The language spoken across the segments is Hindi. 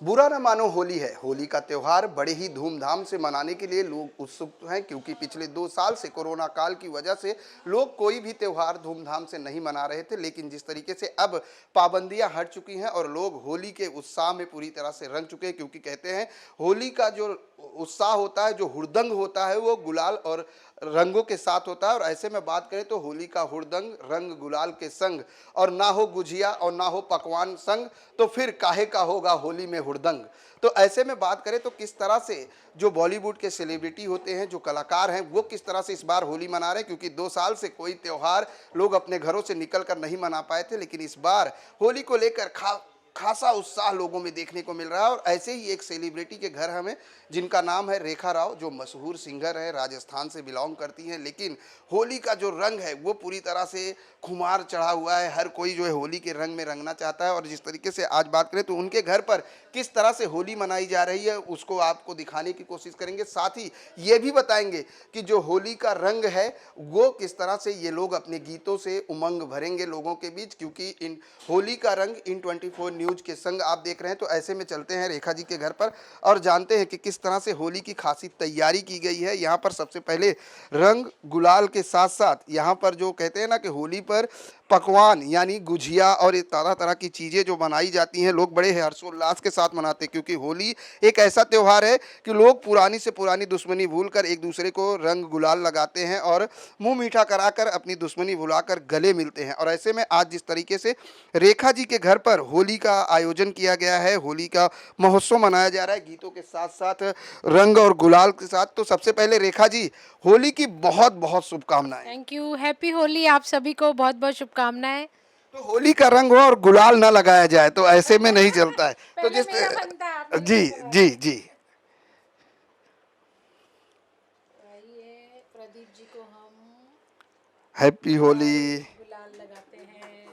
बुरा न मानो होली है। होली का त्योहार बड़े ही धूमधाम से मनाने के लिए लोग उत्सुक हैं, क्योंकि पिछले 2 साल से कोरोना काल की वजह से लोग कोई भी त्योहार धूमधाम से नहीं मना रहे थे। लेकिन जिस तरीके से अब पाबंदियां हट चुकी हैं और लोग होली के उत्साह में पूरी तरह से रंग चुके हैं, क्योंकि कहते हैं होली का जो उत्साह होता है, जो हुड़दंग होता है, वो गुलाल और रंगों के साथ होता है। और ऐसे में बात करें तो होली का हुड़दंग रंग गुलाल के संग, और ना हो गुजिया और ना हो पकवान संग, तो फिर काहे का होगा होली में हुड़दंग। तो ऐसे में बात करें तो किस तरह से जो बॉलीवुड के सेलिब्रिटी होते हैं, जो कलाकार हैं, वो किस तरह से इस बार होली मना रहे हैं, क्योंकि 2 साल से कोई त्योहार लोग अपने घरों से निकल कर नहीं मना पाए थे। लेकिन इस बार होली को लेकर खासा उत्साह लोगों में देखने को मिल रहा है। और ऐसे ही एक सेलिब्रिटी के घर हमें, जिनका नाम है रेखा राव, जो मशहूर सिंगर है, राजस्थान से बिलोंग करती हैं, लेकिन होली का जो रंग है वो पूरी तरह से खुमार चढ़ा हुआ है। हर कोई जो है होली के रंग में रंगना चाहता है। और जिस तरीके से आज बात करें तो उनके घर पर किस तरह से होली मनाई जा रही है, उसको आपको दिखाने की कोशिश करेंगे। साथ ही ये भी बताएंगे कि जो होली का रंग है वो किस तरह से ये लोग अपने गीतों से उमंग भरेंगे लोगों के बीच, क्योंकि इन होली का रंग इन 24 न्यूज के संग आप देख रहे हैं। तो ऐसे में चलते हैं रेखा जी के घर पर और जानते हैं कि किस तरह से होली की खासी तैयारी की गई है। यहाँ पर सबसे पहले रंग गुलाल के साथ साथ यहाँ पर जो कहते हैं ना कि होली पर पकवान यानी गुजिया और ये तरह तरह की चीज़ें जो बनाई जाती हैं, लोग बड़े हर्षोल्लास के साथ मनाते हैं, क्योंकि होली एक ऐसा त्यौहार है कि लोग पुरानी से पुरानी दुश्मनी भूलकर एक दूसरे को रंग गुलाल लगाते हैं और मुंह मीठा कराकर अपनी दुश्मनी भुलाकर गले मिलते हैं। और ऐसे में आज जिस तरीके से रेखा जी के घर पर होली का आयोजन किया गया है, होली का महोत्सव मनाया जा रहा है गीतों के साथ साथ, रंग और गुलाल के साथ, तो सबसे पहले रेखा जी होली की बहुत बहुत शुभकामनाएं। Thank you. हैप्पी होली आप सभी को बहुत बहुत शुभकामनाएं। तो होली का रंग हो और गुलाल ना लगाया जाए तो ऐसे में नहीं चलता है। तो पहले मेरा बनता है, आप जी जी जी आइए प्रदीप जी को हम हैप्पी होली। गुलाल लगाते हैं।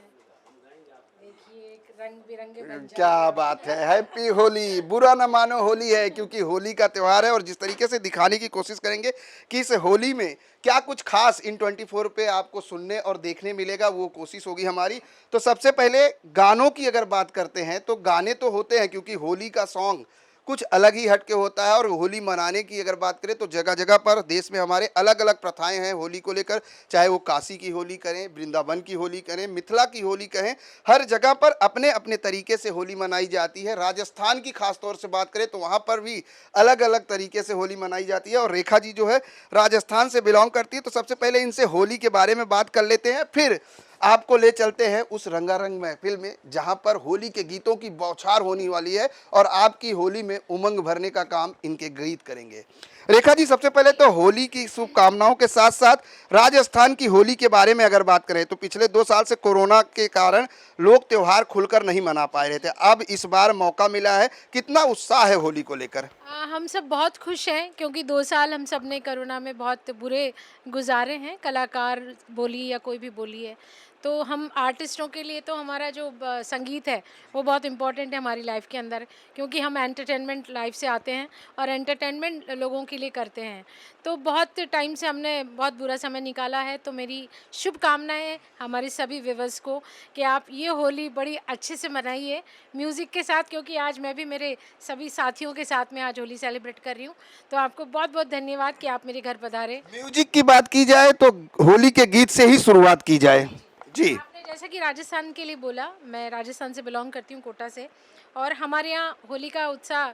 देखिए एक रंग बिरंगे बन जाते क्या हैं। बात है, हैप्पी होली। बुरा ना मानो होली है, क्योंकि होली का त्यौहार है। और जिस तरीके से दिखाने की कोशिश करेंगे कि इस होली में क्या कुछ खास इन 24 पे आपको सुनने और देखने मिलेगा, वो कोशिश होगी हमारी। तो सबसे पहले गानों की अगर बात करते हैं तो गाने तो होते हैं, क्योंकि होली का सॉन्ग कुछ अलग ही हट के होता है। और होली मनाने की अगर बात करें तो जगह जगह पर देश में हमारे अलग अलग प्रथाएं हैं होली को लेकर, चाहे वो काशी की होली करें, वृंदावन की होली करें, मिथिला की होली कहें, हर जगह पर अपने अपने तरीके से होली मनाई जाती है। राजस्थान की खास तौर से बात करें तो वहाँ पर भी अलग अलग तरीके से होली मनाई जाती है। और रेखा जी जो है राजस्थान से बिलोंग करती है, तो सबसे पहले इनसे होली के बारे में बात कर लेते हैं, फिर आपको ले चलते हैं उस रंगारंग महफिल में जहां पर होली के गीतों की बौछार होने वाली है और आपकी होली में उमंग भरने का काम इनके गीत करेंगे। रेखा जी, सबसे पहले तो होली की शुभकामनाओं के साथ साथ राजस्थान की होली के बारे में अगर बात करें तो पिछले 2 साल से कोरोना के कारण लोग त्योहार खुलकर नहीं मना पा रहे थे, अब इस बार मौका मिला है, कितना उत्साह है होली को लेकर? हम सब बहुत खुश हैं क्योंकि 2 साल हम सब ने कोरोना में बहुत बुरे गुजारे हैं, कलाकार बोली या कोई भी बोली है। तो हम आर्टिस्टों के लिए तो हमारा जो संगीत है वो बहुत इम्पोर्टेंट है हमारी लाइफ के अंदर, क्योंकि हम एंटरटेनमेंट लाइफ से आते हैं और एंटरटेनमेंट लोगों के लिए करते हैं। तो बहुत टाइम से हमने बहुत बुरा समय निकाला है, तो मेरी शुभकामनाएं हमारे सभी व्यूअर्स को कि आप ये होली बड़ी अच्छे से मनाइए म्यूज़िक के साथ, क्योंकि आज मैं भी मेरे सभी साथियों के साथ में आज होली सेलिब्रेट कर रही हूँ। तो आपको बहुत बहुत धन्यवाद कि आप मेरे घर पधारे। म्यूजिक की बात की जाए तो होली के गीत से ही शुरुआत की जाए। जी आपने जैसा कि राजस्थान के लिए बोला, मैं राजस्थान से बिलोंग करती हूँ, कोटा से। और हमारे यहाँ होली का उत्साह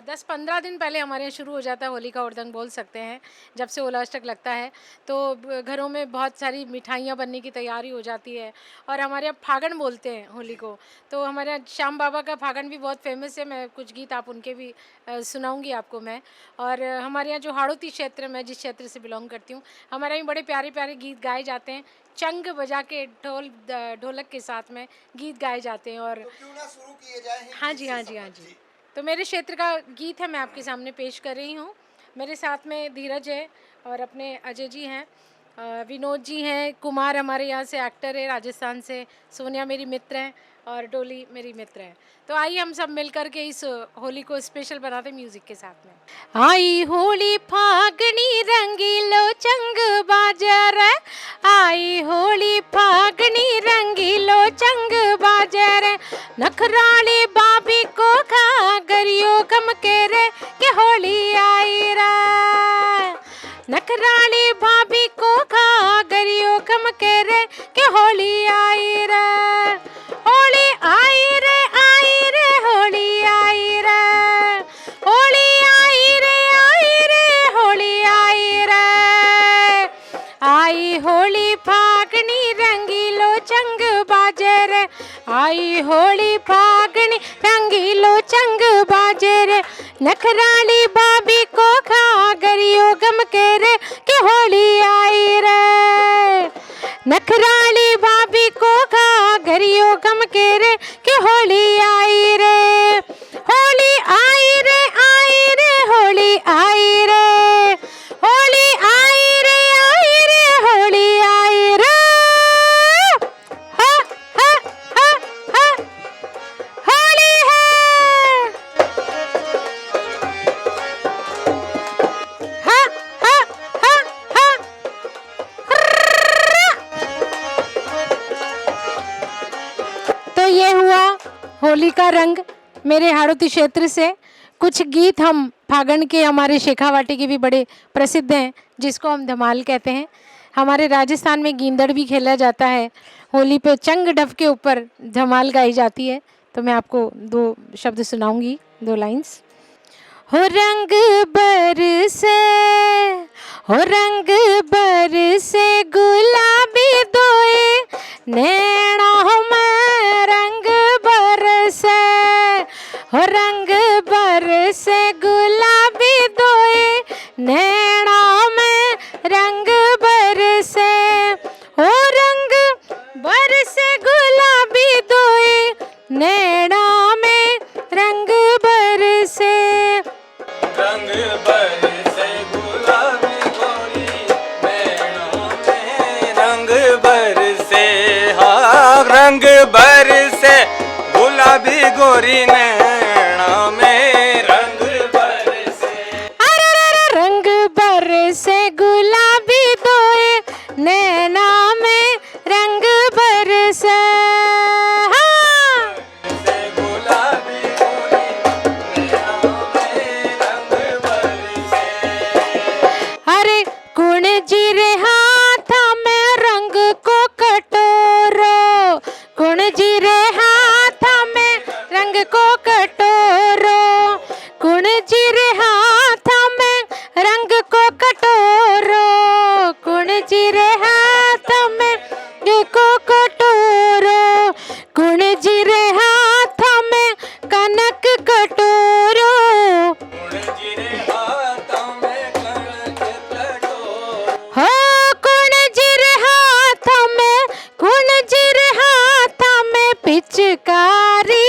10-15 दिन पहले हमारे यहाँ शुरू हो जाता है। होली का हुड़दंग बोल सकते हैं, जब से होला अष्टक लगता है तो घरों में बहुत सारी मिठाइयाँ बनने की तैयारी हो जाती है। और हमारे यहाँ फागण बोलते हैं होली को, तो हमारे यहाँ श्याम बाबा का फागण भी बहुत फेमस है। मैं कुछ गीत आप उनके भी सुनाऊंगी आपको मैं। और हमारे यहाँ जो हाड़ौती क्षेत्र, मैं जिस क्षेत्र से बिलोंग करती हूँ, हमारे यहाँ बड़े प्यारे प्यारे गीत गाए जाते हैं, चंग बजा के ढोलक के साथ में गीत गाए जाते हैं। और तो क्यों ना शुरू किए जाए हाँ जी, हाँ जी, हाँ जी। तो मेरे क्षेत्र का गीत है, मैं आपके सामने पेश कर रही हूँ। मेरे साथ में धीरज है और अपने अजय जी हैं, विनोद जी हैं, कुमार हमारे यहाँ से एक्टर है राजस्थान से, सोनिया मेरी मित्र हैं और डोली मेरी मित्र हैं। तो आइए हम सब मिलकर के इस होली को स्पेशल बनाते हैं म्यूजिक के साथ में। आई होली फागनी रंगीलो चंग बाजार, आई होली फागनी रंगीलो चंग बाजार, नखराली बाबी को खा नखराली भाभी को खा गरियो कम के रे के होली आई रे, होली आई रे, आई रे होली आई रे, होली आई रे, आई रे होली आई रे, आई होली फागनी रंगीलो चंग बाजे रे, आई होली फागनी रंगीलो चंग बाजे रे, नखराली भाभी को खा गरियो गम के रे के होली आई रे, नखराली भाभी को खा गरियो गम के रे के होली आई रे, होली आई रे, आई रे होली आई रे, होली आई रे, आई रे होली आई रे, हा हा हा हा होली है, हा हा हा हा तो ये हुआ होली का रंग मेरे हाड़ौती क्षेत्र से। कुछ गीत हम फागण के हमारे शेखावाटी के भी बड़े प्रसिद्ध हैं, जिसको हम धमाल कहते हैं। हमारे राजस्थान में गींदड़ भी खेला जाता है। होली पे चंग डफ के ऊपर धमाल गाई जाती है। तो मैं आपको 2 शब्द सुनाऊंगी, 2 लाइंस। हो रंग बरसे, हो रंग बरसे गुलाबी दोए नैना में रंग बरसे, हो रंग बरसे गुलाबी दोए नैना में रंग बरसे, हो रंग बरसे गुलाबी दोए नैना में रंग बरसे, रंग बरसे गुलाबी गोरी नैनों में रंग बरसे, हाँ रंग बरसे गुलाबी गोरी नैनों में रंग बरसे, अरे रंग बरसे गुलाबी दोए नैना में रंग बरसे, हाँ से गुलाबी गोरी नैनों में रंग बरसे, अरे कुण जीरे हाथा में रंग को कटोरो, कुण जीरे हाथा में रंग को कटोरो, कुण जीरे हाथा में रंग को कटोरो, कुण जीरे हाथा में रंग को कटोरो, कुण जीरे हाथा में कनक कटोरो, जिरे हाथों में कनक कटोरो, हो कुण जीरे हाथा में, कुण जीरे हाथा में पिचकारी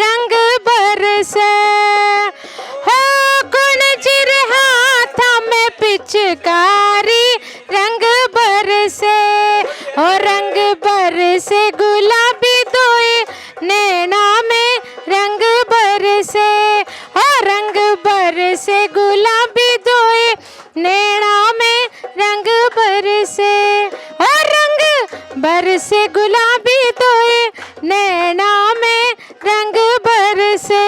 रंग बरसे, हो कुण जीरे हाथा में पिचकारी रंग बरसे, हो रंग बरसे गुलाबी दोए नैना में रंग बरसे, हो रंग बरसे गुलाबी दोए नैना में रंग बरसे, हो रंग बरसे गुलाबी दोए नैना में रंग बरसे,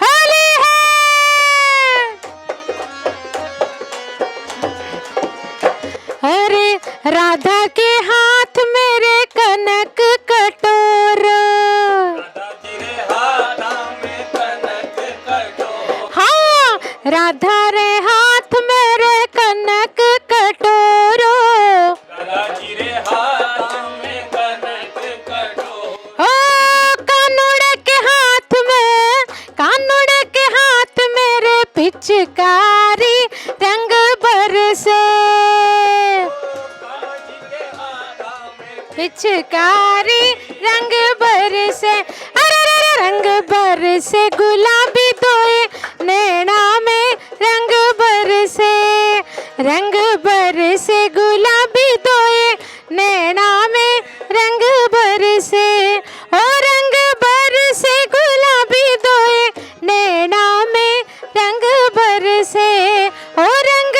होली है, अरे राधा के हाथ मेरे कनक कटोरा, जिरे हाथों में कनक कटोरो, हाँ राधा रे हाथ मेरे कनक कटोरो, जिरे हाथों में कनक कटोरो, ओ कानुड़ के हाथ में, कानुड़ के हाथ मेरे पिचकारी रंग बरसे, पिचकारी रंग बरसे, अरे रंग बरसे गुलाबी दोए नैना में रंग बरसे, रंग बरसे गुलाबी दोए नैना में रंग बरसे, ओ रंग बरसे गुलाबी दोए नैना में रंग बरसे, ओ रंग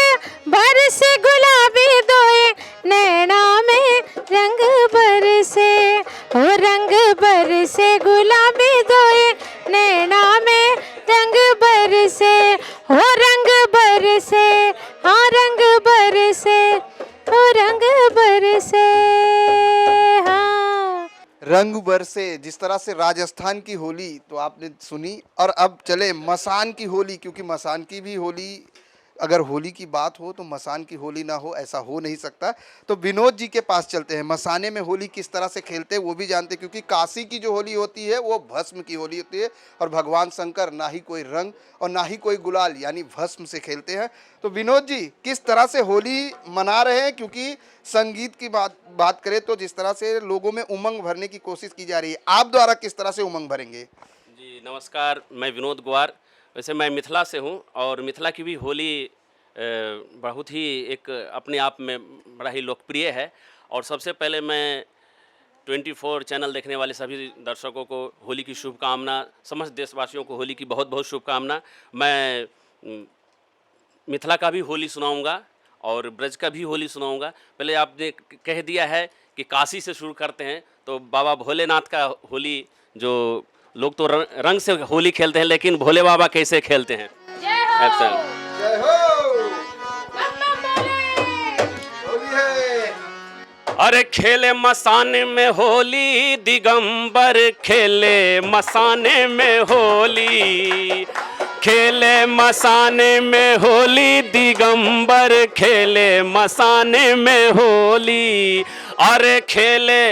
बरसे गुलाबी दोए नैना में रंग बरसे, ओ रंग बरसे गुलाबी दोए नैना में रंग बरसे, ओ रंग बरसे, जिस तरह से राजस्थान की होली तो आपने सुनी, और अब चले मसान की होली, क्योंकि मसान की भी होली, अगर होली की बात हो तो मसान की होली ना हो ऐसा हो नहीं सकता। तो विनोद जी के पास चलते हैं, मसाने में होली किस तरह से खेलते हैं वो भी जानते हैं, क्योंकि काशी की जो होली होती है वो भस्म की होली होती है, और भगवान शंकर ना ही कोई रंग और ना ही कोई गुलाल यानी भस्म से खेलते हैं। तो विनोद जी किस तरह से होली मना रहे हैं, क्योंकि संगीत की बात करें तो जिस तरह से लोगों में उमंग भरने की कोशिश की जा रही है, आप द्वारा किस तरह से उमंग भरेंगे? जी नमस्कार, मैं विनोद गुआर। वैसे मैं मिथिला से हूँ और मिथिला की भी होली बहुत ही एक अपने आप में बड़ा ही लोकप्रिय है। और सबसे पहले मैं 24 चैनल देखने वाले सभी दर्शकों को होली की शुभकामना, समस्त देशवासियों को होली की बहुत बहुत शुभकामना। मैं मिथिला का भी होली सुनाऊंगा और ब्रज का भी होली सुनाऊंगा। पहले आपने कह दिया है कि काशी से शुरू करते हैं, तो बाबा भोलेनाथ का होली, जो लोग तो रंग से होली खेलते हैं, लेकिन भोले बाबा कैसे खेलते हैं। ऐसा जय हो, होली है। अरे खेले मसाने में होली, दिगंबर खेले मसाने में होली, खेले मसाने में होली, दिगंबर खेले मसाने में होली। अरे खेले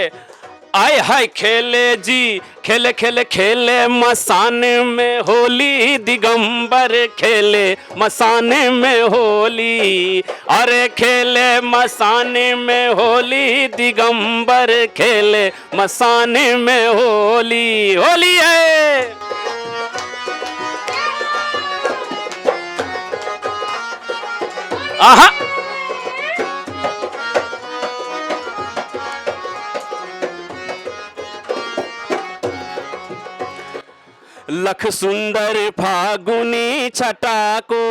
आय हाय खेले जी, खेले खेले खेले मसाने में होली, दिगंबर खेले मसाने में होली। अरे खेले मसाने में होली, दिगंबर खेले मसाने में होली। होली है। आहा लख सुंदर फागुनी छटा को,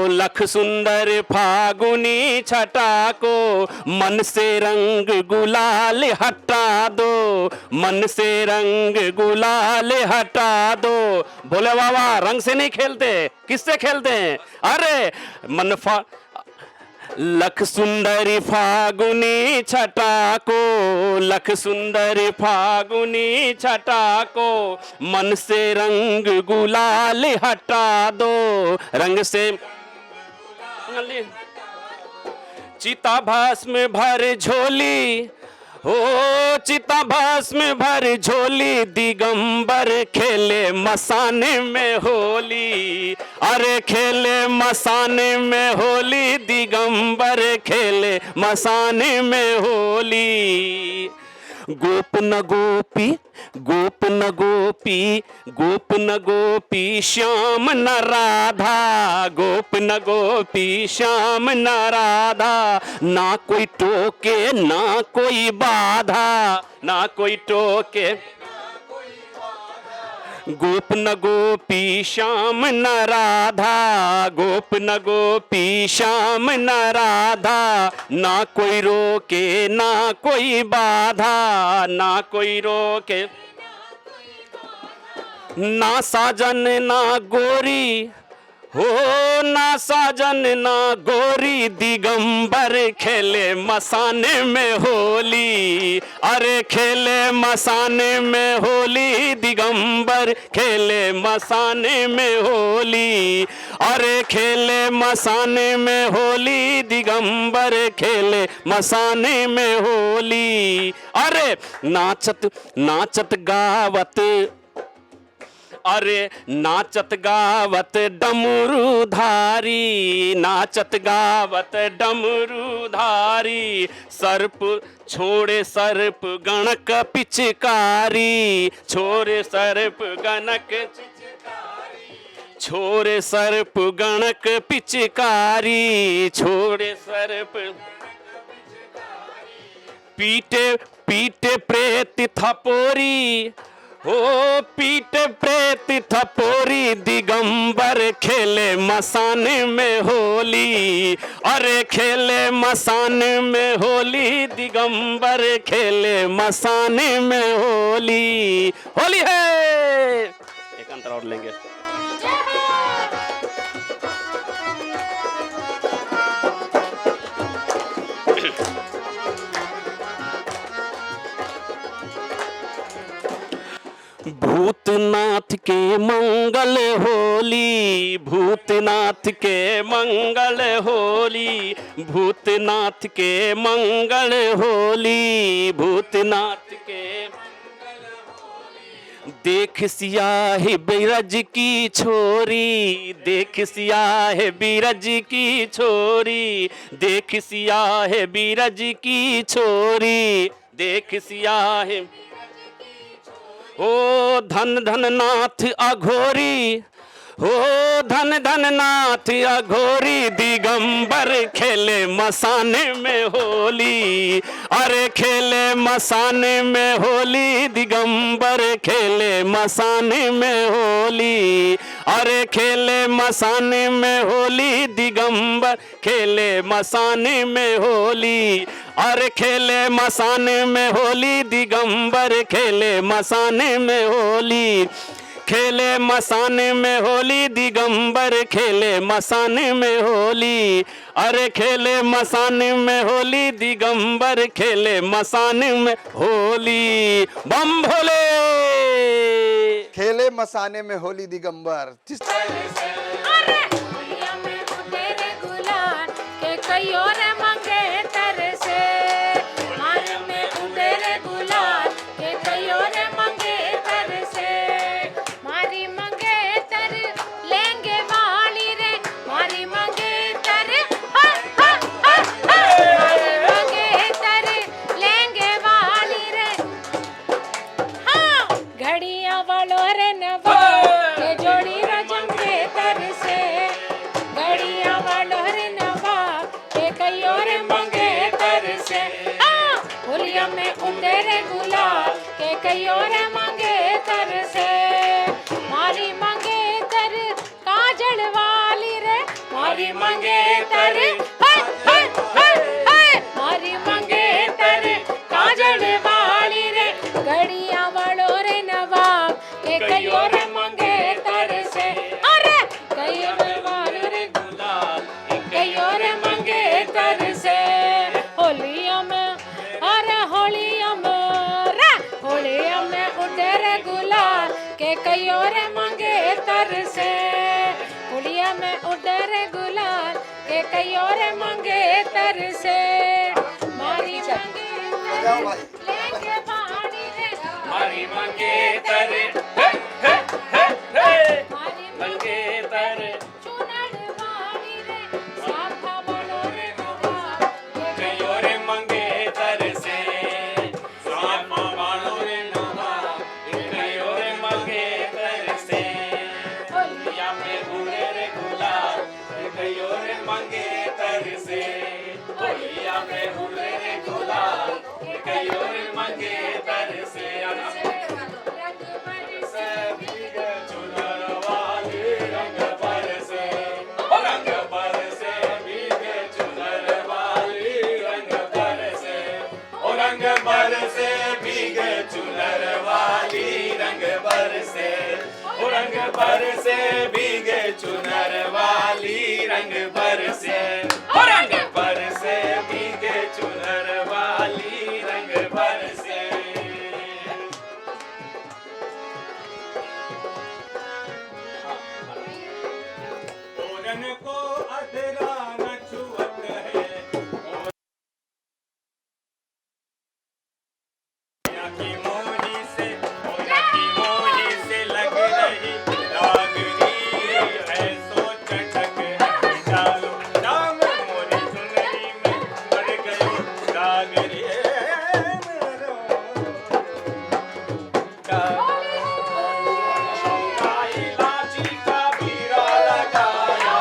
लख सुंदर फागुनी छटा को, मन से रंग गुलाल हटा दो, मन से रंग गुलाल हटा दो। भोले बाबा रंग से नहीं खेलते, किससे खेलते हैं? अरे मनफा लख सुंदरी फागुनी छटा को, लख सुंदरी फागुनी छटा को, मन से रंग गुलाल हटा दो, रंग से चिता भस्म भर झोली, हो चिता भस्म भर झोली, दिगंबर खेले मसाने में होली। अरे खेले मसाने में होली, दिगंबर खेले मसाने में होली। गोप न गोपी, गोप न गोपी, गोप न गोपी, श्याम न राधा, गोप न गोपी, श्याम न राधा, ना कोई टोके ना कोई बाधा, ना कोई टोके। गोप न गोपी श्याम न राधा, गोप न गोपी श्याम न राधा, ना कोई रोके ना कोई बाधा, ना कोई रोके। ना साजन ना गोरी, हो ना साजन ना गोरी, दिगंबर खेले मसाने में होली। अरे खेले मसाने में होली, दिगंबर खेले मसाने में होली। अरे खेले मसाने में होली, दिगंबर खेले मसाने में होली। अरे नाचत नाचत गावत, अरे नाचत गावत डमरू धारी, नाचत गावत डमरू धारी, सर्प छोड़े सर्प गणक पिचकारी, छोड़े सर्प गणक, छोड़े सर्प गणक पिचकारी, छोड़े सर्प। पीटे पीटे प्रेत थपोरी, हो पीट प्रेत थपोरी, दिगंबर खेले मसाने में होली। अरे खेले मसाने में होली, दिगंबर खेले मसाने में होली। होली है। एक अंतर और लेंगे। भूतनाथ के मंगल होली, भूतनाथ के मंगल होली, भूतनाथ के मंगल होली, भूतनाथ के देख सिया है बिरज की छोरी, देख सिया है बिरज की छोरी, देख सिया है बिरज की छोरी, देख सिया है ओ धन धन नाथ अघोरी, ओ धन धन नाथ अघोरी, दिगंबर खेले मसाने में होली, अरे खेले मसाने में होली, दिगंबर खेले मसाने में होली, अरे खेले मसाने में होली, दिगंबर खेले मसाने में होली, अरे खेले मसाने में होली, दिगंबर खेले मसाने में होली, खेले मसाने में होली, दिगंबर खेले मसाने में होली, अरे खेले मसाने में होली, दिगंबर खेले मसाने में होली। बम भोले। खेले मसाने में होली दिगंबर। अरे होलिया में उतेरे गुलाल के कई और मंगे तरसे, मार में उतेरे गुलाल के कई और मंगे तरसे, मारी मंगे तर लेंगे वाली रे, मारी मंगे तर हा हा हा हा, मारी मंगे तर लेंगे वाली रे, हाँ घड़ियां वालों रे नवा के जोड़ी रजम के तरसे, घड़ियां वालों रे नवा के कई और मंगे तरसे, हाँ होलिया में उतेरे गुलाल के कई और मंगे तरसे, मारी मंगे तर काजल वाली रे, मारी मंगे तर हाय हाय हाय हाय, मारी मंगे तर काजल वाली रे, घड़ियां वालों रे नवाब के कई और मंगे तरसे, अरे कई और वालों रे गुलाल कई और मंगे तरसे, होलिया में अरे होलिया में रे, होलिया में उतेरे गुलाल के कई और मंगे तरसे, होलिया में उतेरे गुलाल के कई और मंगे तरसे, मारी मंगे जाओ भाई। लेंगे पानी रे, मारी मंगे तर हे हे हे हे मारी मंगे तर चुनर वाली रे, साफा वालों रे नवाब के कयो रे मंगे तर से सामा वालो रे नवा कयो रे मंगे तर से या में उड़े रे गुलाल कयो रे मंगे तर से होलिया में उड़े रे गुलाल कयो रे मंगे तर से रंग बरसे चुनर वाली रंग बरसे ओ रंग बरसे भीगे चुनर वाली रंग बरसे ओ रंग बरसे भीगे चुनर वाली रंग बरसे ओ रंग बरसे भीगे चुनर वाली रंग बरसे ओ रंग बरसे भीगे चुनर वाली रंग बरसे ओरन को अधरा न छुअत है ओया की मोही से ओया की मोही से लग रही लागरी है सो चटक डालो दाम मोरी चुनरी में पड़ गई डागरी इलाची का बीरा लगाया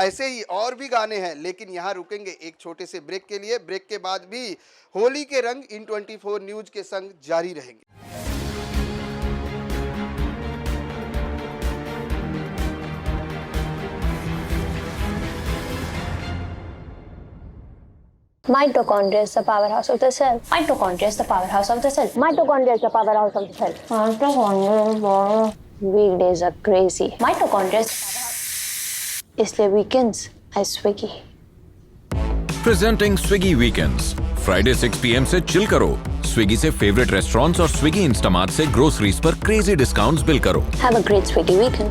ऐसे ही और भी गाने हैं, लेकिन यहाँ रुकेंगे एक छोटे से ब्रेक के लिए। ब्रेक के बाद भी होली के रंग इन 24 न्यूज के संग जारी रहेंगे। Mitochondria is the powerhouse of the cell. Mitochondria is the powerhouse of the cell. Mitochondria is the powerhouse of the cell. Mitochondria. Weekdays are crazy. Mitochondria is the powerhouse. इसलिए weekends है Swiggy. Presenting Swiggy Weekends. Friday 6 PM से चिल करो. Swiggy से favorite restaurants और Swiggy Instamart से groceries पर crazy discounts बिल करो. Have a great Swiggy weekend.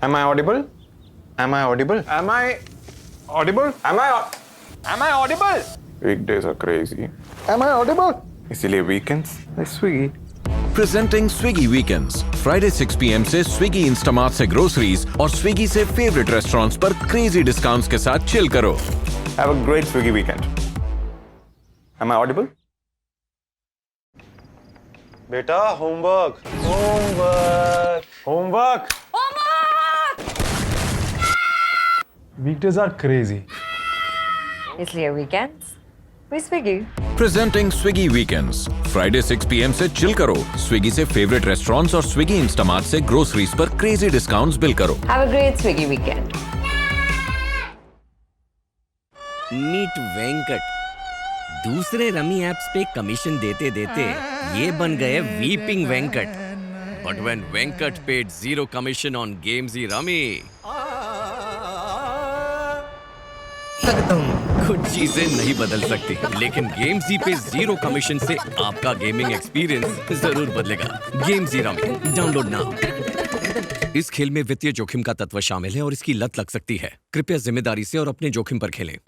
Am I audible? Am I audible? Am I audible? Am I audible? Weekdays are crazy. Am I audible? इसीलिए weekends है Swiggy. Presenting Swiggy Weekends. Friday 6 PM से Swiggy Instamart से groceries और Swiggy से favorite restaurants पर crazy discounts के साथ chill करो. Have a great Swiggy weekend. Am I audible? बेटा homework. Weekdays are crazy. इसलिए weekends we Swiggy. Presenting Swiggy Weekends. Friday 6 PM से chill करो. Swiggy से favorite restaurants और Swiggy Instamart से groceries पर crazy discounts बिल करो. Have a great Swiggy weekend. Meet Venkat दूसरे रमी एप्स पे कमीशन देते देते ये बन गए weeping Venkat. But when Venkat paid zero commission on games rummy, कुछ चीजें नहीं बदल सकती, लेकिन गेम्स पे जीरो कमीशन से आपका गेमिंग एक्सपीरियंस जरूर बदलेगा. Games rummy download now. इस खेल में वित्तीय जोखिम का तत्व शामिल है और इसकी लत लग सकती है. कृपया जिम्मेदारी से और अपने जोखिम पर खेलें.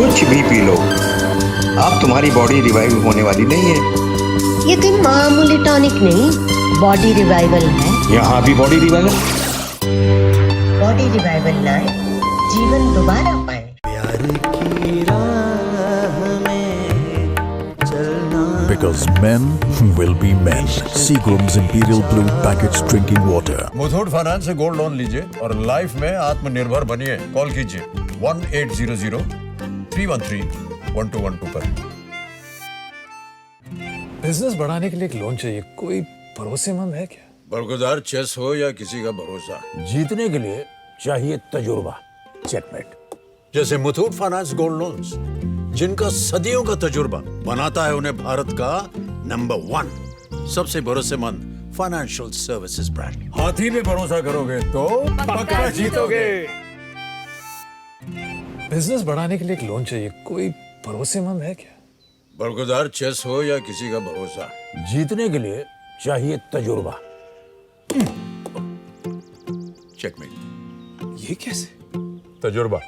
कुछ भी पी लो, अब तुम्हारी बॉडी रिवाइव होने वाली नहीं है. ये कोई मामूली टॉनिक नहीं, बॉडी रिवाइवल है. यहाँ भी बॉडी रिवाइवल. बॉडी रिवाइवल लाए, जीवन दोबारा पाए. Because men will be men. Seagram's Imperial Blue Packaged Drinking Water. Muthoot finance से गोल्ड लोन लीजिए और लाइफ में आत्मनिर्भर बनिए. कॉल कीजिए 1800-313-1212 पर. बिजनेस बढ़ाने के लिए एक लोन चाहिए, कोई भरोसेमंद है क्या? बरगुजार चेस हो या किसी का भरोसा, जीतने के लिए चाहिए तजुर्बा. चेकमेट. जैसे मुथूट फाइनेंस गोल्ड लोन्स, जिनका सदियों का तजुर्बा बनाता है उन्हें भारत का नंबर 1 सबसे भरोसेमंद फाइनेंशियल सर्विसेज ब्रांड. हाथी पे भरोसा करोगे तो पक्का जीतोगे. बिजनेस बढ़ाने के लिए एक लोन चाहिए, कोई भरोसेमंद है क्या? बरगुजार चेस हो या किसी का भरोसा, जीतने के लिए चाहिए तजुर्बा. चेकमेट. ये कैसे? तजुर्बा.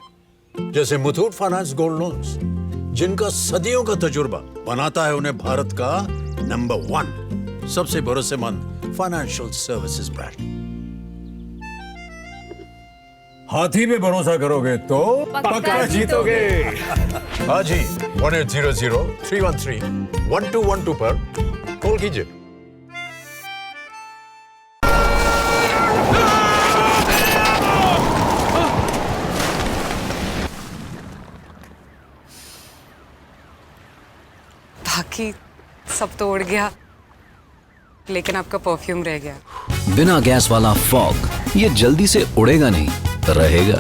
जैसे मुथूट फाइनेंस गोल्ड लोन्स, जिनका सदियों का तजुर्बा बनाता है उन्हें भारत का नंबर 1 सबसे भरोसेमंद फाइनेंशियल सर्विसेज ब्रांड. हाथी पे भरोसा करोगे तो पक्का जीतोगे. आज ही 1800-313-1212 पर कॉल कीजिए. बाकी सब तो उड़ गया, लेकिन आपका परफ्यूम रह गया. बिना गैस वाला फॉग ये जल्दी से उड़ेगा नहीं, रहेगा.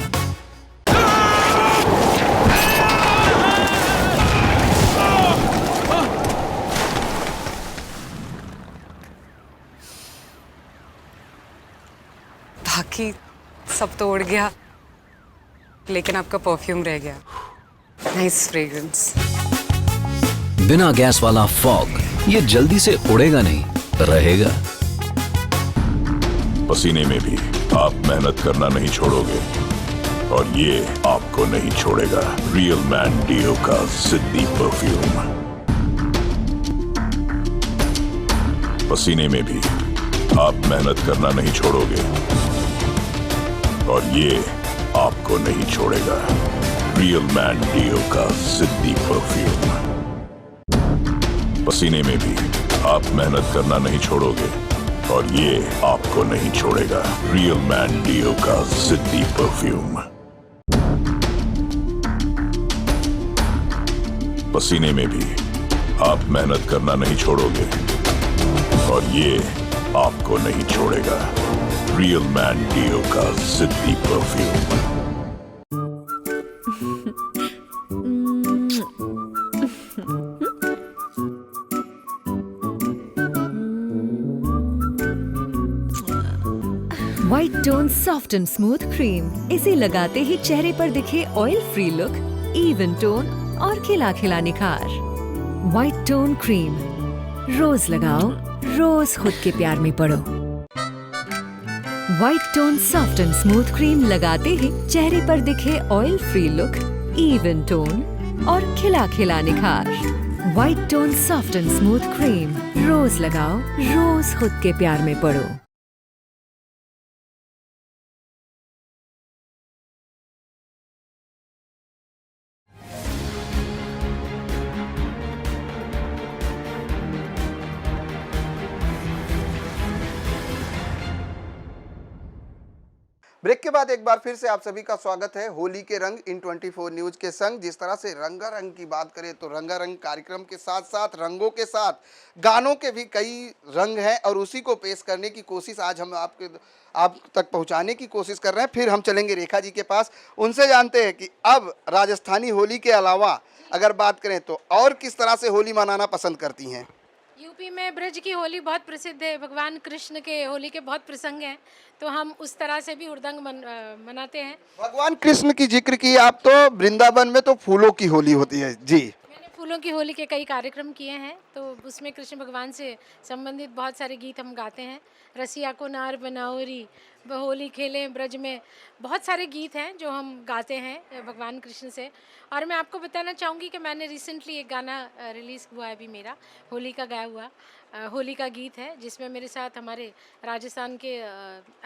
बाकी सब तो उड़ गया, लेकिन आपका परफ्यूम रह गया. Nice fragrance. बिना गैस वाला फॉग ये जल्दी से उड़ेगा नहीं, रहेगा. पसीने में भी आप मेहनत करना नहीं छोड़ोगे और ये आपको नहीं छोड़ेगा. रियल मैन डियो का सिद्धि परफ्यूम. पसीने में भी आप मेहनत करना नहीं छोड़ोगे और ये आपको नहीं छोड़ेगा। रियल मैन डियो का जिद्दी परफ्यूम। पसीने में भी आप मेहनत करना नहीं छोड़ोगे और ये आपको नहीं छोड़ेगा। रियल मैन डियो का जिद्दी परफ्यूम। पसीने में भी आप मेहनत करना नहीं छोड़ोगे और ये आपको नहीं छोड़ेगा। रियल मैन डियो का जिद्दी perfume. White tone soft and smooth cream, इसे लगाते ही चेहरे पर दिखे oil free look, even tone और खिला खिला निखार। व्हाइट टोन क्रीम, रोज लगाओ, रोज खुद के प्यार में पड़ो। White tone soft and smooth cream लगाते ही चेहरे पर दिखे oil free look, even tone और खिला खिला निखार। White tone soft and smooth cream, रोज लगाओ, रोज खुद के प्यार में पड़ो। ब्रेक के बाद एक बार फिर से आप सभी का स्वागत है होली के रंग इन 24 न्यूज के संग। जिस तरह से रंगारंग की बात करें तो रंगारंग कार्यक्रम के साथ साथ रंगों के साथ गानों के भी कई रंग हैं और उसी को पेश करने की कोशिश आज हम आप तक पहुंचाने की कोशिश कर रहे हैं। फिर हम चलेंगे रेखा जी के पास, उनसे जानते हैं कि अब राजस्थानी होली के अलावा अगर बात करें तो और किस तरह से होली मनाना पसंद करती हैं। यूपी में ब्रज की होली बहुत प्रसिद्ध है, भगवान कृष्ण के होली के बहुत प्रसंग हैं, तो हम उस तरह से भी हुड़दंग मनाते हैं। भगवान कृष्ण की जिक्र की आप, तो वृंदावन में तो फूलों की होली होती है जी। मैंने फूलों की होली के कई कार्यक्रम किए हैं, तो उसमें कृष्ण भगवान से संबंधित बहुत सारे गीत हम गाते हैं। रसिया को नार बनाओरी, होली खेलें ब्रज में, बहुत सारे गीत हैं जो हम गाते हैं भगवान कृष्ण से। और मैं आपको बताना चाहूँगी कि मैंने रिसेंटली एक गाना रिलीज़ हुआ है अभी मेरा, होली का गाया हुआ होली का गीत है, जिसमें मेरे साथ हमारे राजस्थान के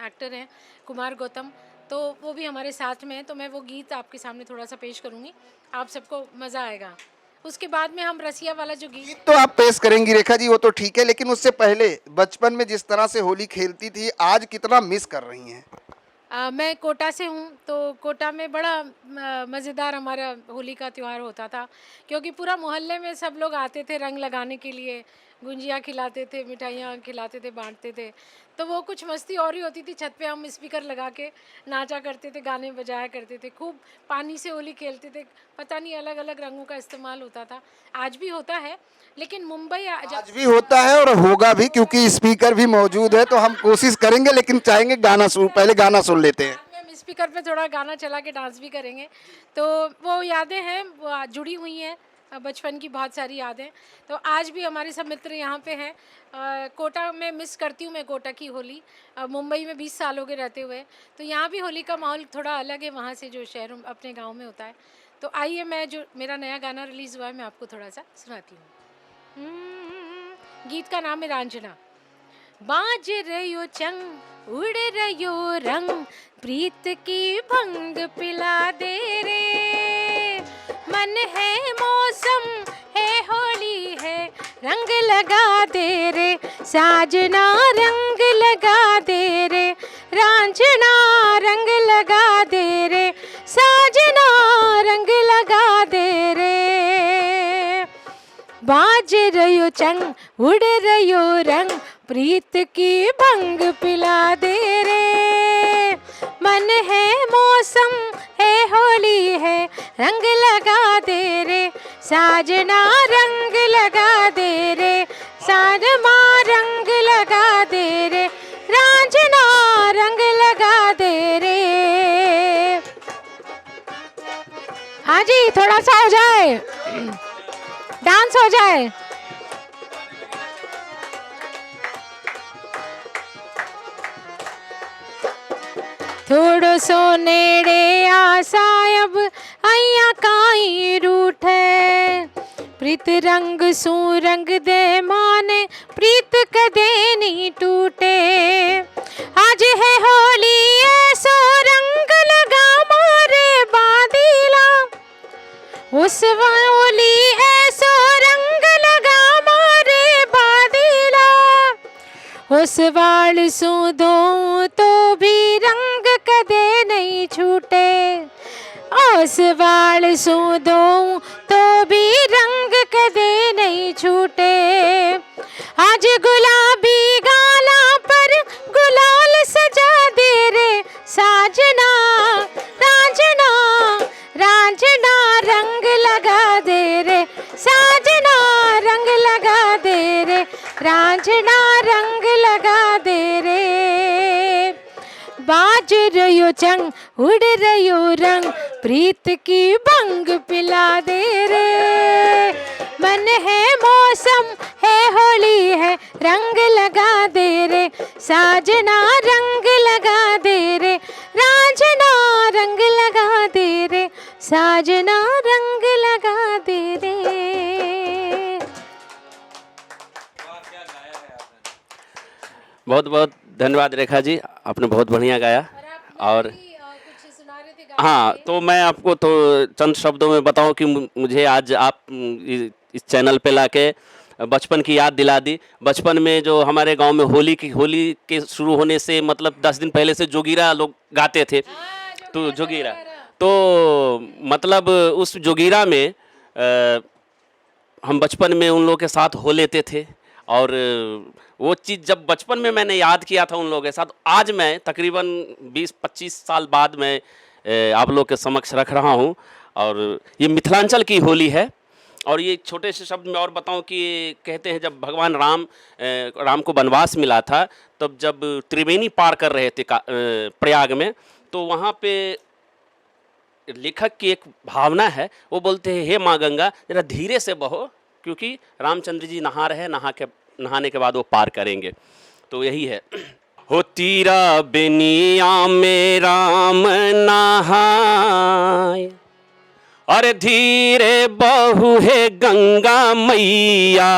एक्टर हैं कुमार गौतम, तो वो भी हमारे साथ में हैं। तो मैं वो गीत आपके सामने थोड़ा सा पेश करूँगी, आप सबको मज़ा आएगा। उसके बाद में हम रसिया वाला जो गीत तो आप पेश करेंगी रेखा जी, वो तो ठीक है, लेकिन उससे पहले बचपन में जिस तरह से होली खेलती थी आज कितना मिस कर रही हैं? मैं कोटा से हूँ, तो कोटा में बड़ा मज़ेदार हमारा होली का त्यौहार होता था, क्योंकि पूरा मोहल्ले में सब लोग आते थे रंग लगाने के लिए, गुंजिया खिलाते थे, मिठाइयाँ खिलाते थे, बांटते थे, तो वो कुछ मस्ती और ही होती थी। छत पे हम स्पीकर लगा के नाचा करते थे, गाने बजाया करते थे, खूब पानी से होली खेलते थे, पता नहीं अलग अलग रंगों का इस्तेमाल होता था। आज भी होता है, लेकिन मुंबई आज भी होता है और होगा भी, क्योंकि स्पीकर भी मौजूद है, तो हम कोशिश करेंगे, लेकिन चाहेंगे पहले गाना सुन लेते हैं। हम स्पीकर पे थोड़ा गाना चला के डांस भी करेंगे, तो वो यादें हैं, वो जुड़ी हुई हैं, बचपन की बहुत सारी यादें। तो आज भी हमारे सब मित्र यहाँ पे हैं। कोटा में मिस करती हूँ मैं कोटा की होली, मुंबई में 20 साल हो गए रहते हुए, तो यहाँ भी होली का माहौल थोड़ा अलग है वहाँ से जो शहरों अपने गाँव में होता है। तो आइए, मैं जो मेरा नया गाना रिलीज़ हुआ है मैं आपको थोड़ा सा सुनाती हूँ। गीत का नाम है रांझना। बाज रयो चंग उड़ रयो रंग, प्रीत की भंग पिला दे रे, मन है मौसम है होली है, रंग लगा दे रे साजना, रंग लगा दे रे रांझना, रंग लगा दे रे साजना, रंग लगा दे रे। बाज रयो चंग उड़ रयो रंग, प्रीत की भंग पिला दे रे, मन है मौसम है होली है, रंग लगा दे रे साजना, रंग लगा दे रे साजना, रंग लगा दे रे रांझना, रंग लगा दे रे। हाँ जी, थोड़ा सा हो जाए, डांस हो जाए। थोड़ो सो नेड़े आ सायब अइया काई रूठे, प्रीत रंग सू रंग दे माने, प्रीत कदे नहीं टूटे। आज है होली ऐसो रंग उस होली ऐसो रंग लगा मारे बादला, उस वाल सू दो तो भी रंग कदे नहीं छूटे, उस वाल सू दो तो भी रंग कदे नहीं छूटे। आज गुलाबी गाला पर गुलाल सजा दे रे साजना, राजना राजना रंग लगा दे रे साजना, रंग लगा दे रे राजना, रंग लगा दे रे। बाज रयो चंग उड़ रयो रंग, प्रीत की भंग पिला दे रे। मन है मौसम है होली है, रंग लगा दे रे साजना, रंग लगा दे रे राजना, रंग लगा दे रे साजना, रंग लगा दे रे। बहुत बहुत धन्यवाद रेखा जी, आपने बहुत बढ़िया गाया। और हाँ, तो मैं आपको तो चंद शब्दों में बताऊं कि मुझे आज आप इस चैनल पे लाके बचपन की याद दिला दी। बचपन में जो हमारे गांव में होली के शुरू होने से मतलब 10 दिन पहले से जोगीरा लोग गाते थे, तो जोगीरा तो मतलब उस जोगीरा में हम बचपन में उन लोगों के साथ हो लेते थे। और वो चीज़ जब बचपन में मैंने याद किया था उन लोगों के साथ, आज मैं तकरीबन 20-25 साल बाद मैं आप लोग के समक्ष रख रहा हूँ। और ये मिथिलांचल की होली है। और ये छोटे से शब्द में और बताऊं कि कहते हैं जब भगवान राम को वनवास मिला था, तब जब त्रिवेणी पार कर रहे थे प्रयाग में, तो वहाँ पे लेखक की एक भावना है, वो बोलते हैं हे माँ गंगा जरा धीरे से बहो, क्योंकि रामचंद्र जी नहा रहे हैं, नहाने के बाद वो पार करेंगे। तो यही है। हो तीरा बेनिया में राम नहाय, अरे धीरे बहू है गंगा मैया,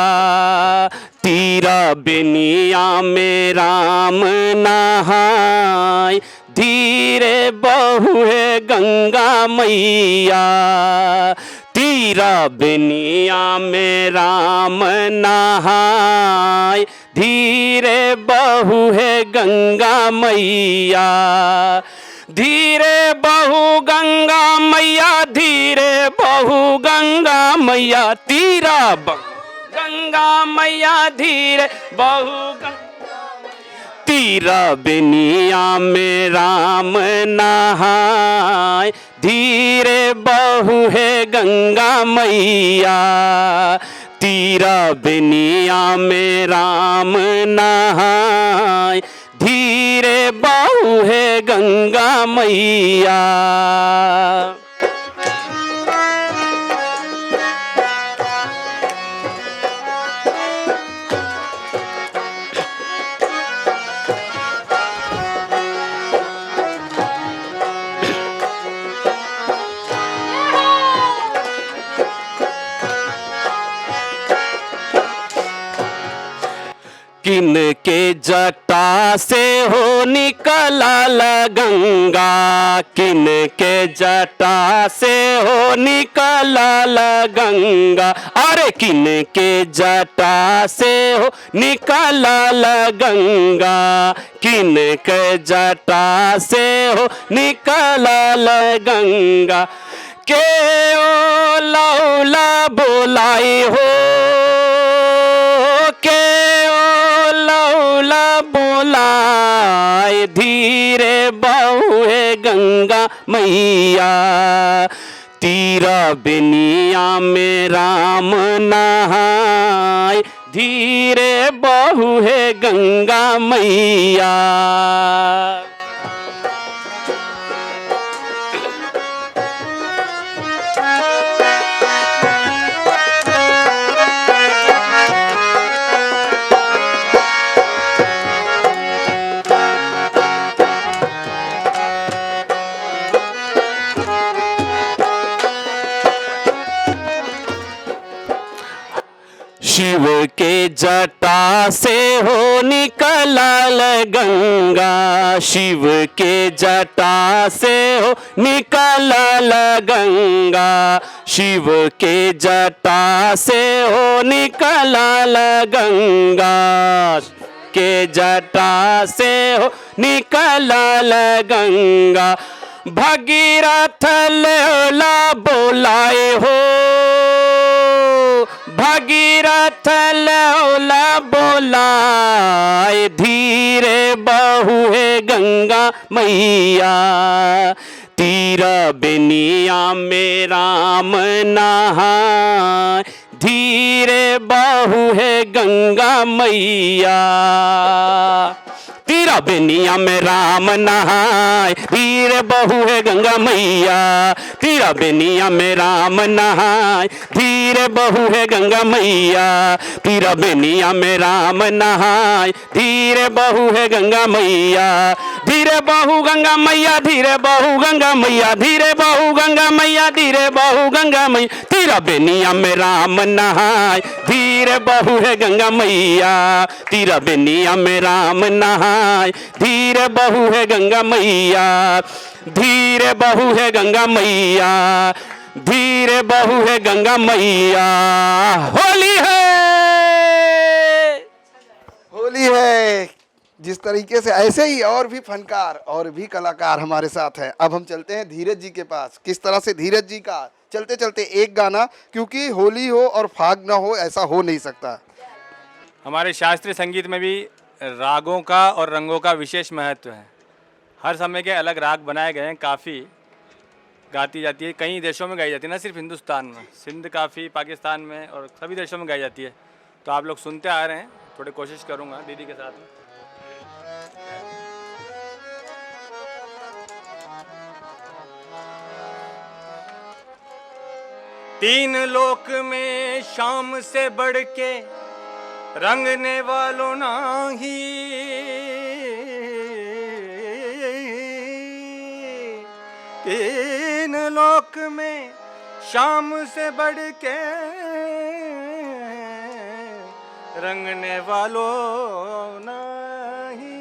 तीरा बेनिया में राम नहाय, धीरे बहू है गंगा मैया, तीरा बेनिया में राम नहाय, धीरे बहू है गंगा मैया, धीरे बहू गंगा मैया, धीरे बहू गंगा मैया, तीरा गंगा मैया, धीरे बहू तीरा बेनिया में राम नहाय, धीरे बहू है गंगा मैया, तीरा बेनिया में राम नहाय, धीरे बहू है गंगा मैया। किनके जटा से हो निकला गंगा, किनके जटा से हो निकला गंगा, अरे किनके जटा से हो निकला गंगा, किनके जटा से हो निकला गंगा, के ओ लौला बोलाई हो, के बोलाए, धीरे बहू है गंगा मैया, तीरा बेनिया में राम नहाय, धीरे बहू है गंगा मैया। शिव के जटा से हो निकला गंगा, शिव के जटा से हो निकला गंगा, शिव के जटा से हो निकला गंगा, के जटा से हो निकला गंगा। भगीरथ लोला बोलाए हो, भगीरथ लोला बोलाए, धीरे बहुए गंगा मैया, तीरा बेनिया में राम नहाए, धीरे बहुए गंगा मैया, तीरा बेनिया में राम नहाए, धीरे बहुए गंगा मैया, तीरा बेनिया में राम नहाए, धीरे बहुए गंगा मैया, तीरा बेनिया में राम नहाए, धीरे बहुए गंगा मैया, धीरे बहु गंगा मैया, धीरे बहु गंगा मैया, धीरे बहु गंगा मैया, धीरे बहु गंगा मैया, तीरा बेनिया में राम नहाए, धीरे बहुए गंगा मैया, तीरा बेनिया में राम नहाए, धीरे बहुए गंगा मैया, धीरे बहुए गंगा मैया, धीरे बहुए गंगा मैया। होली है, होली है। जिस तरीके से ऐसे ही और भी फनकार और भी कलाकार हमारे साथ हैं। अब हम चलते हैं धीरज जी के पास। किस तरह से धीरज जी का चलते चलते एक गाना, क्योंकि होली हो और फाग ना हो ऐसा हो नहीं सकता। हमारे शास्त्रीय संगीत में भी रागों का और रंगों का विशेष महत्व है। हर समय के अलग राग बनाए गए हैं, काफ़ी गाती जाती है, कई देशों में गाई जाती है, ना सिर्फ हिंदुस्तान में, सिंध काफ़ी पाकिस्तान में और सभी देशों में गाई जाती है। तो आप लोग सुनते आ रहे हैं, थोड़ी कोशिश करूँगा दीदी के साथ में। तीन लोक में शाम से बढ़ के रंगने वालों नाही, तीन लोक में शाम से बढ़ के रंगने वालों नहीं,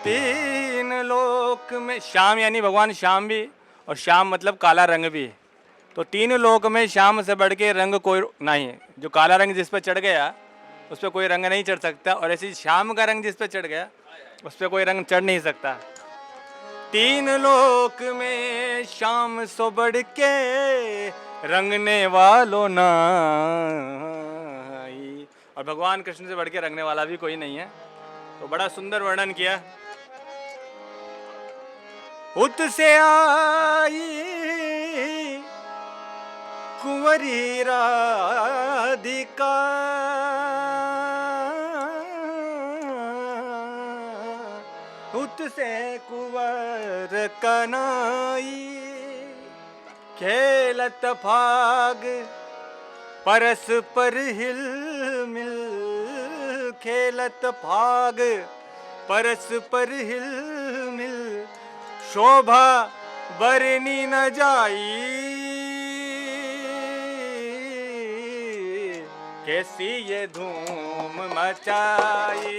तीन लोक में, श्याम यानी भगवान श्याम भी, और श्याम मतलब काला रंग भी। तो तीन लोक में श्याम से बढ़ के रंग कोई नहीं है। जो काला रंग जिस पर चढ़ गया उस पर कोई रंग नहीं चढ़ सकता, और ऐसे श्याम का रंग जिस पर चढ़ गया उस पर कोई रंग चढ़ नहीं सकता। तीन लोक में श्याम सो बढ़ के रंगने वालों नहीं, और भगवान कृष्ण से बढ़ के रंगने वाला भी कोई नहीं है। तो बड़ा सुंदर वर्णन किया। उत से आई कुंवरी राधिका, उत से कुंवर कनाई, खेलत फाग परस पर हिल मिल, खेलत फाग परस पर हिल मिल, शोभा बरनी न जाई, कैसी ये धूम मचाई।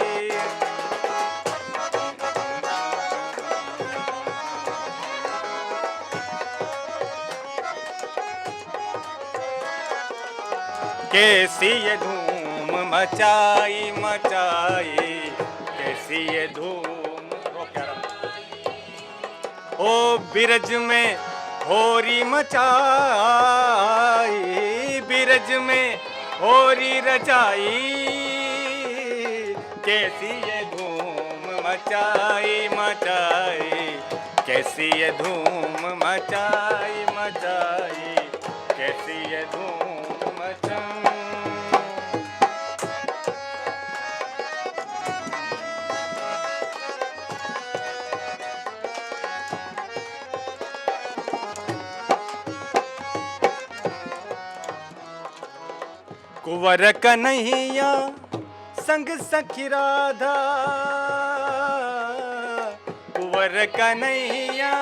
कैसी ये धूम मचाई मचाई, कैसी ये धूम। ओ बिरज में होरी मचाई, बिरज में होरी रचाई, कैसी ये धूम मचाई मचाई, कैसी ये धूम मचाई मचाई, कैसी ये धूम मचाई। कुंवर कन्हैया संग सखी राधा, कुंवर कन्हैया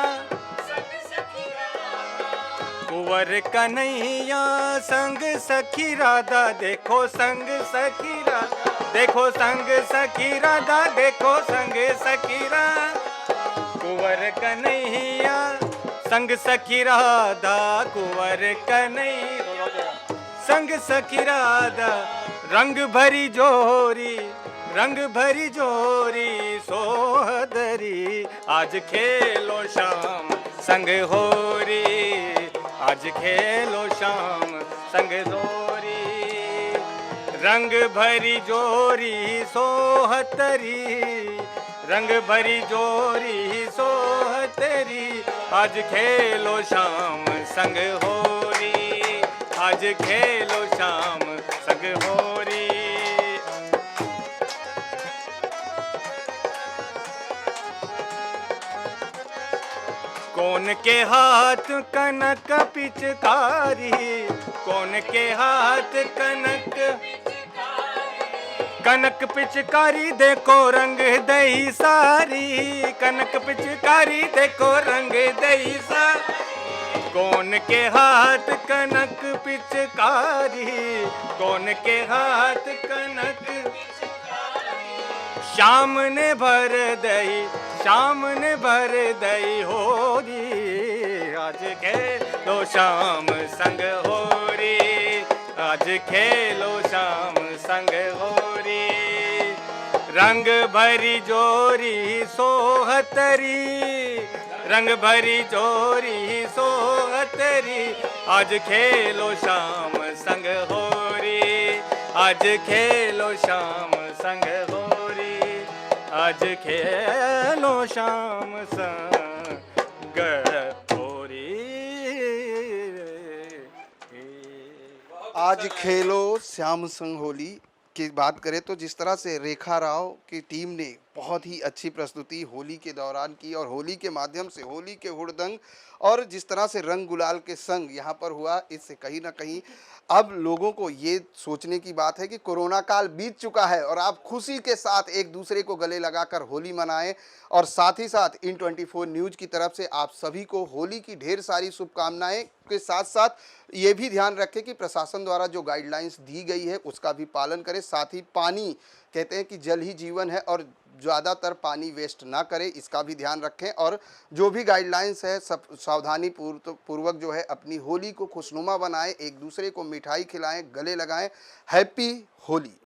कुंवर कन्हैया संग सखी राधा, देखो संग सखी राधा, देखो संग सखी राधा, देखो संग सखी राधा। कुंवर कन्हैया संग सखी राधा, कुंवर कन्हैया संग सखी राधा। रंग भरी जोरी, रंग भरी जोरी सोहदरी, आज खेलो शाम संग होरी, आज खेलो शाम संग होरी। रंग भरी जोरी सोहतरी, रंग भरी जोरी सोहतरी, आज खेलो शाम संग होरी, आज खेलो शाम संग होरी। कौन के हाथ कनक पिचकारी, कौन के हाथ कनक, कनक पिचकारी देखो रंग दही सारी, कनक पिचकारी देखो रंग दही सारी। कौन के हाथ कनक पिचकारी, कौन के हाथ कनक, शाम ने भर दही, शाम ने भर दही होरी, आज खेलो शाम संग होरी, आज खेलो शाम संग होरी। रंग भरी जोरी सोहतरी, रंग भरी जोरी सोहतरी, आज खेलो शाम संग होरी, आज खेलो शाम संग होरी, आज खेलो शाम संग होरी। आज खेलो श्याम संग होली की बात करें तो जिस तरह से रेखा राव की टीम ने बहुत ही अच्छी प्रस्तुति होली के दौरान की और होली के माध्यम से होली के हुड़दंग और जिस तरह से रंग गुलाल के संग यहाँ पर हुआ, इससे कहीं ना कहीं अब लोगों को ये सोचने की बात है कि कोरोना काल बीत चुका है और आप खुशी के साथ एक दूसरे को गले लगाकर होली मनाएं। और साथ ही साथ इन 24 न्यूज़ की तरफ से आप सभी को होली की ढेर सारी शुभकामनाएं के साथ साथ ये भी ध्यान रखें कि प्रशासन द्वारा जो गाइडलाइंस दी गई है उसका भी पालन करें। साथ ही पानी, कहते हैं कि जल ही जीवन है और ज़्यादातर पानी वेस्ट ना करें, इसका भी ध्यान रखें। और जो भी गाइडलाइंस है सब सावधानी पूर्वक जो है अपनी होली को खुशनुमा बनाएं, एक दूसरे को मिठाई खिलाएं, गले लगाएं। हैप्पी होली।